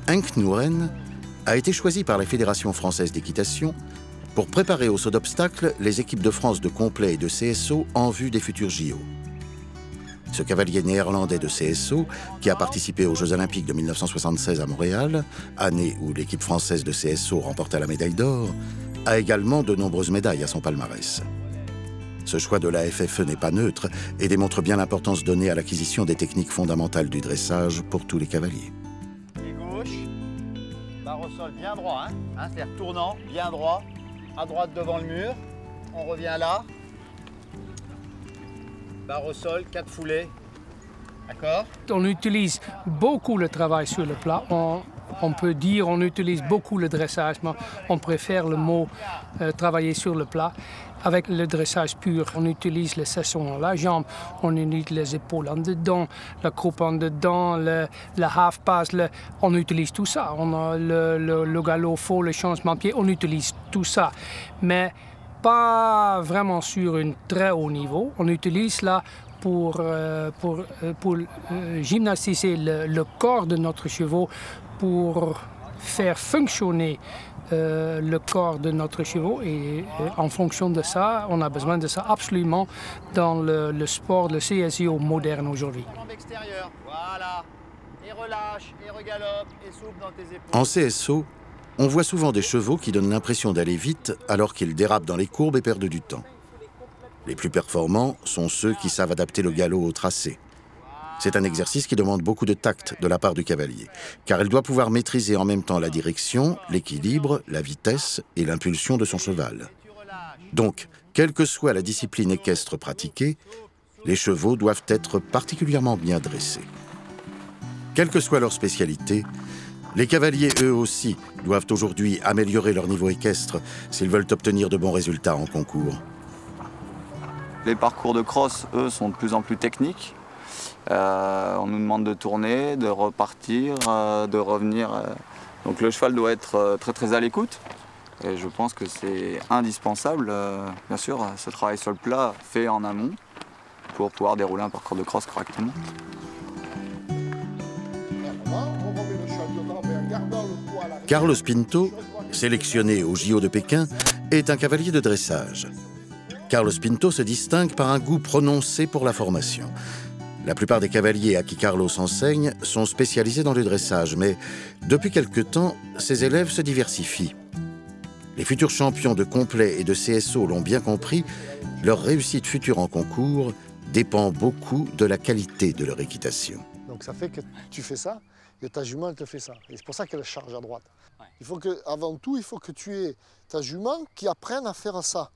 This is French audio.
Henk Nouwen a été choisi par la Fédération française d'équitation pour préparer au saut d'obstacles les équipes de France de complet et de CSO en vue des futurs JO. Ce cavalier néerlandais de CSO, qui a participé aux Jeux Olympiques de 1976 à Montréal, année où l'équipe française de CSO remporta la médaille d'or, a également de nombreuses médailles à son palmarès. Ce choix de la FFE n'est pas neutre et démontre bien l'importance donnée à l'acquisition des techniques fondamentales du dressage pour tous les cavaliers. Pied gauche, barre au sol bien droit, c'est-à-dire tournant, bien droit, à droite devant le mur, on revient là. Barre au sol, 4 foulées. D'accord? On utilise beaucoup le travail sur le plat. On peut dire on utilise beaucoup le dressage, mais on préfère le mot travailler sur le plat. Avec le dressage pur, on utilise les sessions à la jambe, on utilise les épaules en dedans, la croupe en dedans, le half pass, on utilise tout ça. On a le galop faux, le changement de pied, on utilise tout ça. Mais pas vraiment sur un très haut niveau. On utilise là pour gymnastiser le corps de notre cheval, pour faire fonctionner le corps de notre cheval. Et en fonction de ça, on a besoin de ça absolument dans le sport, le CSIO moderne aujourd'hui. Voilà. Et relâche, et regalope, et souple dans tes épaules. En CSO, on voit souvent des chevaux qui donnent l'impression d'aller vite alors qu'ils dérapent dans les courbes et perdent du temps. Les plus performants sont ceux qui savent adapter le galop au tracé. C'est un exercice qui demande beaucoup de tact de la part du cavalier, car il doit pouvoir maîtriser en même temps la direction, l'équilibre, la vitesse et l'impulsion de son cheval. Donc, quelle que soit la discipline équestre pratiquée, les chevaux doivent être particulièrement bien dressés. Quelle que soit leur spécialité, les cavaliers, eux aussi, doivent aujourd'hui améliorer leur niveau équestre s'ils veulent obtenir de bons résultats en concours. Les parcours de cross, eux, sont de plus en plus techniques. On nous demande de tourner, de repartir, de revenir. Donc le cheval doit être très à l'écoute. Et je pense que c'est indispensable, bien sûr, ce travail sur le plat fait en amont pour pouvoir dérouler un parcours de cross correctement. Carlos Pinto, sélectionné au JO de Pékin, est un cavalier de dressage. Carlos Pinto se distingue par un goût prononcé pour la formation. La plupart des cavaliers à qui Carlos enseigne sont spécialisés dans le dressage, mais depuis quelque temps, ses élèves se diversifient. Les futurs champions de complet et de CSO l'ont bien compris, leur réussite future en concours dépend beaucoup de la qualité de leur équitation. Donc ça fait que tu fais ça, et ta jument elle te fait ça. Et c'est pour ça qu'elle charge à droite. Il faut que, avant tout, il faut que tu aies ta jument qui apprenne à faire ça.